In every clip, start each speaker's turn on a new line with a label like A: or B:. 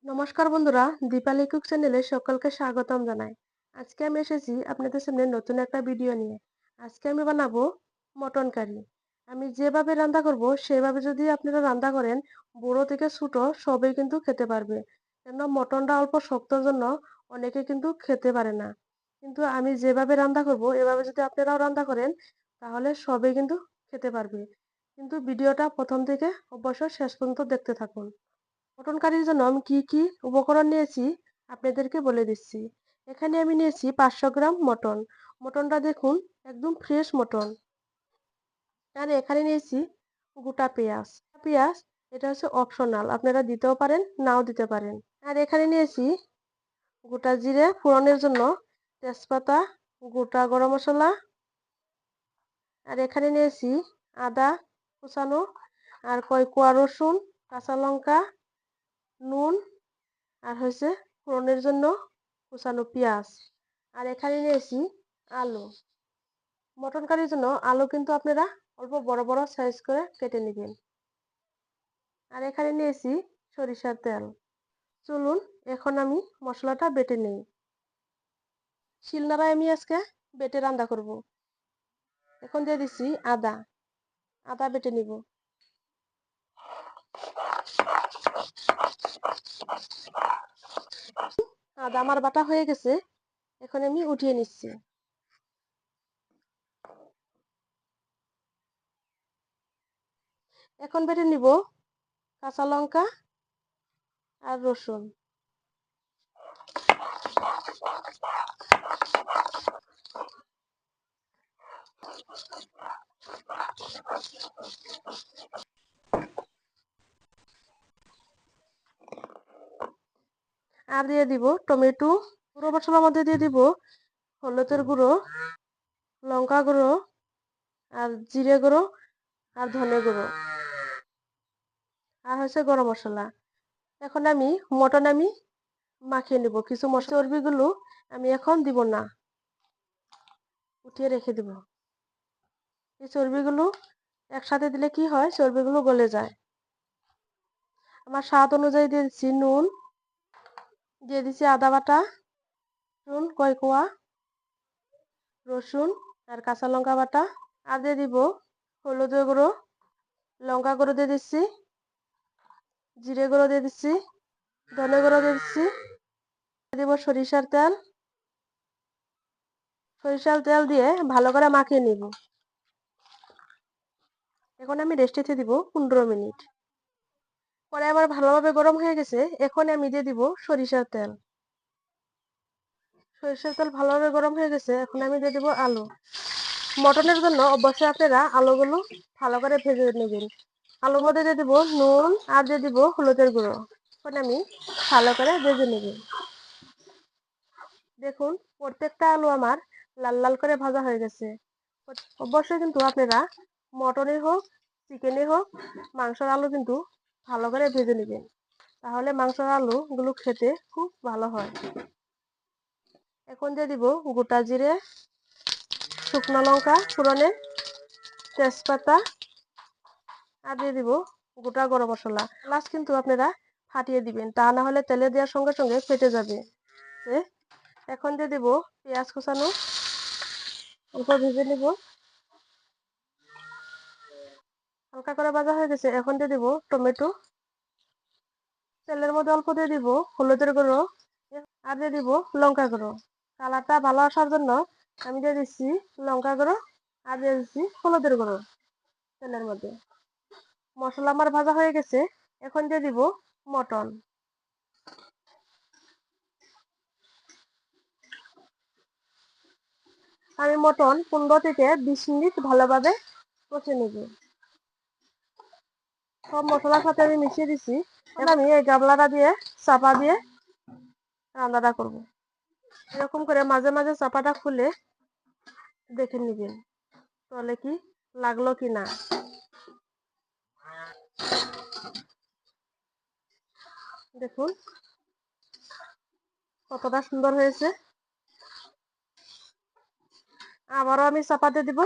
A: নমস্কার বন্ধুরা, দীপালি কুক চ্যানেলে সকলকে স্বাগতম জানাই। আজকে আমি এসেছি আপনাদের সামনে নতুন একটা ভিডিও নিয়ে। আজকে আমি বানাবো মটন কারি। আমি যেভাবে রান্না করব সেভাবে যদি আপনারা রান্না করেন, বড় থেকে ছোট সবাই কিন্তু খেতে পারবে। কেননা মটনটা অল্প শক্তর জন্য অনেকে কিন্তু খেতে পারে না। কিন্তু আমি যেভাবে রান্না করব এভাবে যদি আপনারাও রান্না করেন তাহলে সবাই কিন্তু খেতে পারবে। কিন্তু ভিডিওটা প্রথম থেকে অবশ্যই শেষ পর্যন্ত দেখতে থাকুন। মটন কারির জন্য আমি কি কি উপকরণ নিয়েছি আপনাদেরকে বলে দিচ্ছি। এখানে আমি নিয়েছি 500 গ্রাম মটন। মটনটা দেখুন, একদম ফ্রেশ মটন। আর এখানে নিয়েছি গোটা পেঁয়াজ। পেঁয়াজ এটা হচ্ছে অপশনাল, আপনারা দিতেও পারেন নাও দিতে পারেন। আর এখানে নিয়েছি গোটা জিরে ফোড়নের জন্য, তেজপাতা, গোটা গরম মশলা। আর এখানে নিয়েছি আদা কুচানো, আর কয় কোয়া রসুন, কাঁচা লঙ্কা, নুন, আর হচ্ছে ফোড়নের জন্য কুচানো পেঁয়াজ। আর এখানে নিয়েছি আলু। মটন কারির জন্য আলু কিন্তু আপনারা অল্প বড় বড় সাইজ করে কেটে নেবেন। আর এখানে নিয়েছি সরিষার তেল। চলুন এখন আমি মশলাটা বেটে নেই। শিলনোড়ায় আমি আজকে বেটে রান্না করব। এখন দিয়ে দিচ্ছি আদা। আদা বেটে নিব। আদা আমার বাটা হয়ে গেছে, এখন আমি উঠিয়ে নিচ্ছি। এখন বেটে নিব কাঁচা লঙ্কা আর রসুন। আর দিয়ে দিব টমেটো। গুঁড়ো মশলার মধ্যে দিয়ে দিব হলুদের গুঁড়ো, লঙ্কা গুঁড়ো, আর জিরে গুঁড়ো, আর ধনে গুঁড়ো, আর হচ্ছে গরম মশলা। এখন আমি মটন মাখিয়ে নেব। কিছু মশলা চর্বিগুলো আমি এখন দিব না, উঠিয়ে রেখে দিব। এই চর্বিগুলো একসাথে দিলে কি হয়, চর্বিগুলো গলে যায়। আমার স্বাদ অনুযায়ী দিয়ে দিচ্ছি নুন, দিয়ে দিচ্ছি আদা বাটা, রসুন কয় কোয়া, রসুন আর কাঁচা লঙ্কা বাটা। আর দিয়ে দিব হলুদের গুঁড়ো, লঙ্কা গুঁড়ো দিয়ে দিচ্ছি, জিরে গুঁড়ো দিয়ে দিচ্ছি, ধনে গুঁড়ো দিয়ে দিচ্ছি, দিব সরিষার তেল। সরিষার তেল দিয়ে ভালো করে মাখিয়ে নিব। এখন আমি রেস্টে দিব 15 মিনিট। পরে আবার ভালোভাবে গরম হয়ে গেছে, এখন আমি দিয়ে দিব সরিষার তেল। সরিষার তেল ভালোভাবে গরম হয়ে গেছে, এখন আমি দিয়ে দিব আলু। মটনের জন্য অবশ্যই আপনারা আলুগুলো ভালো করে ভেজে নেবেন। আলুর মধ্যে দিয়ে দিব নুন, আর দিয়ে দিব হলুদের গুঁড়ো। এখন আমি ভালো করে ভেজে নেব। দেখুন প্রত্যেকটা আলু আমার লাল লাল করে ভাজা হয়ে গেছে। অবশ্যই কিন্তু আপনারা মটনের হোক, চিকেনে হোক, মাংসের আলু কিন্তু ভালো করে ভেজে নেবেন, তাহলে মাংসের আলুগুলো খেতে খুব ভালো হয়। এখন দিয়ে দিব গোটা জিরে, শুকনো লঙ্কা ফোড়নে, তেজপাতা, আর দিয়ে দিব গোটা গরম মশলা। এলাচ কিন্তু আপনারা ফাটিয়ে দিবেন, তা না হলে তেলে দেওয়ার সঙ্গে সঙ্গে ফেটে যাবে। এখন দিয়ে দিব পেঁয়াজ কুচানো, অল্প ভেজে নিব। হালকা করে ভাজা হয়ে গেছে, এখন দিয়ে দিব টমেটো। তেলের মধ্যে অল্প দিয়ে দিব হলুদের গুঁড়ো, আর দিয়ে দিব লঙ্কা গুঁড়ো। কালারটা ভালো আসার জন্য আমি দিয়ে দিচ্ছি লঙ্কা গুঁড়ো, আর দিয়ে দিচ্ছি হলুদের গুঁড়ো তেলের মধ্যে। মশলা আমার ভাজা হয়ে গেছে, এখন দিয়ে দিব মটন। আমি মটন 15 থেকে 20 মিনিট ভালোভাবে কষে নেব। সব মশলার সাথে আমি মিশিয়ে দিচ্ছি। এখন আমি এই গামলাটা দিয়ে চাপা দিয়ে রান্নাটা করব। এরকম করে মাঝে মাঝে চাপাটা খুলে দেখে নিবেন তাহলে কি লাগলো কি না। দেখুন কতটা সুন্দর হয়েছে। আবারও আমি চাপাতে দিব।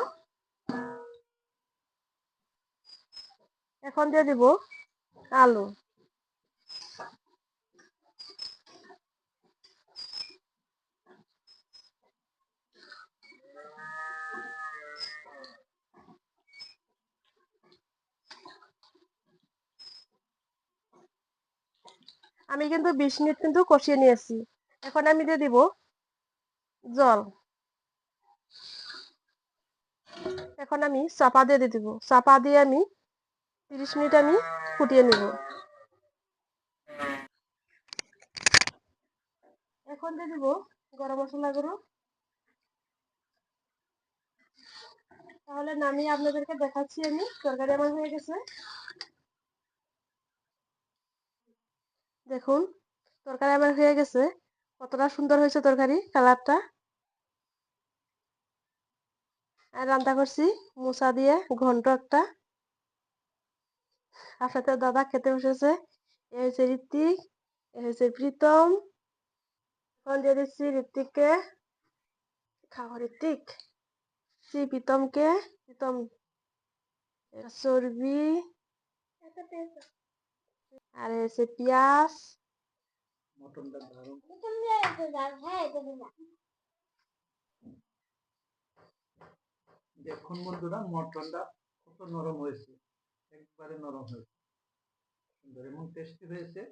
A: এখন দিয়ে দিব আলু। আমি কিন্তু 20 মিনিট কিন্তু কষিয়ে নিয়েছি। এখন আমি দিয়ে দিব জল। এখন আমি চাপা দিয়ে দিব। চাপা দিয়ে আমি 30 মিনিট আমি ফুটিয়ে নিব। এখন দিয়ে দিব গরম মশলা গুঁড়ো। তাহলে নামিয়ে আপনাদেরকে দেখাচ্ছি আমি। তরকারি আমার হয়ে গেছে। দেখুন তরকারি আমার হয়ে গেছে। কতটা সুন্দর হয়েছে তরকারি কালারটা। আর রান্না করছি মুসা দিয়ে ঘন্ট একটা। আপনাদের দাদা খেতে বসেছে। এ হয়েছে ঋত্বিক, এ হয়েছে প্রীতম। এখন দিয়ে দিচ্ছি ঋত্বিককে। খাও ঋত্বিক। প্রীতমকে। প্রীতম চর্বি আর হয়েছে পেঁয়াজ।
B: দেখুন বন্ধুরা, মটনটা কত নরম হয়েছে, একবারে নরম হয়েছে, সুন্দর এবং টেস্টি হয়েছে,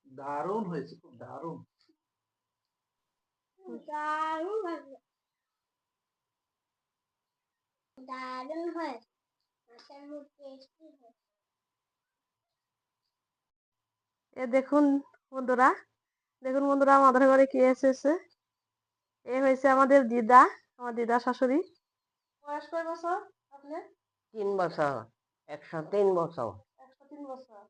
B: দারুণ হয়েছে, খুব দারুণ।
A: এ দেখুন বন্ধুরা, আমাদের ঘরে কে এসেছে। এ হয়েছে আমাদের দিদা, আমার দিদা শাশুড়ি। বয়স কয় বছর আপনার?
C: 3 বছর, 103 বছর।
A: 103 বছর।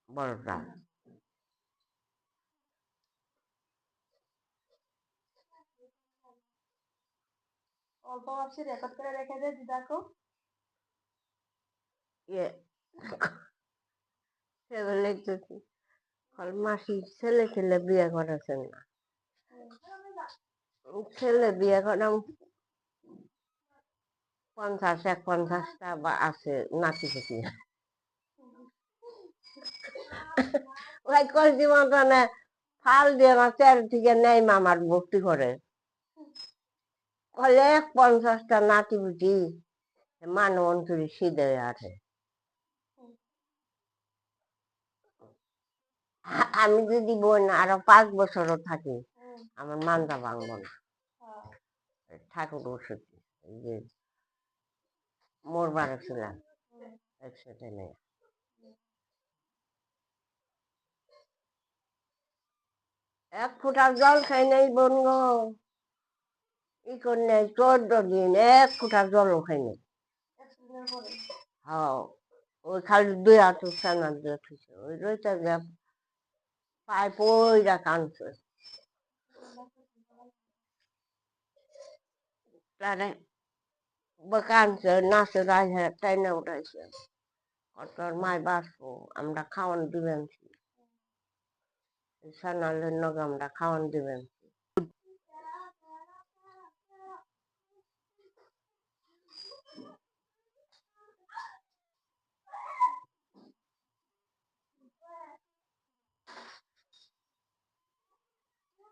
C: বড়টা।
A: অল্প ভাবছি রেকর্ড করে রেখে দেয় দিদাকে।
C: ইয়ে সেগুলো দেখতেছি মাসি ছেলে ছেলে বিয়ে করেছেন না। ছেলে বিয়ে করা 50-51টা বা আছে নাতি পুতি। ওই কলসি মতনে ফাল দিয়ে আমার চারিদিকে নেই মামার ভক্তি করে। কলে 50টা নাতি পুতি মান অন্তরি সিদে আছে। আমি যদি বোন আরো 5 বছরও থাকি আমার মানটা ভাঙবো না। ঠাকুর ওষুধ যে মরবার ছিলাম একসাথে নেই। এক ফুটা জল খাই নাই বোন গো। ই করে 14 দিন এক ফুটা জলও খাই নাই। হ্যাঁ, ওই খালি 2 হাঁটু সানা দিয়ে খেয়েছে। ওই রইতে গিয়ে পায়ে পইরা কানছে। তারে কানছে নাচে রাজা টাইনা উঠাইছে। তোর মায় বাঁচবো, আমরা খাওয়ান দিবেন, সানালের নগে আমরা খাওয়ান দিবেন।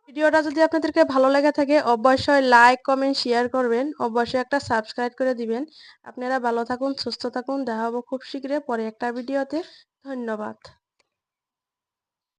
A: ভিডিওটা যদি আপনাদেরকে ভালো লেগে থাকে অবশ্যই লাইক কমেন্ট শেয়ার করবেন। অবশ্যই একটা সাবস্ক্রাইব করে দিবেন। আপনারা ভালো থাকুন, সুস্থ থাকুন। দেখা হবো খুব শীঘ্রই পরে একটা ভিডিওতে। ধন্যবাদ।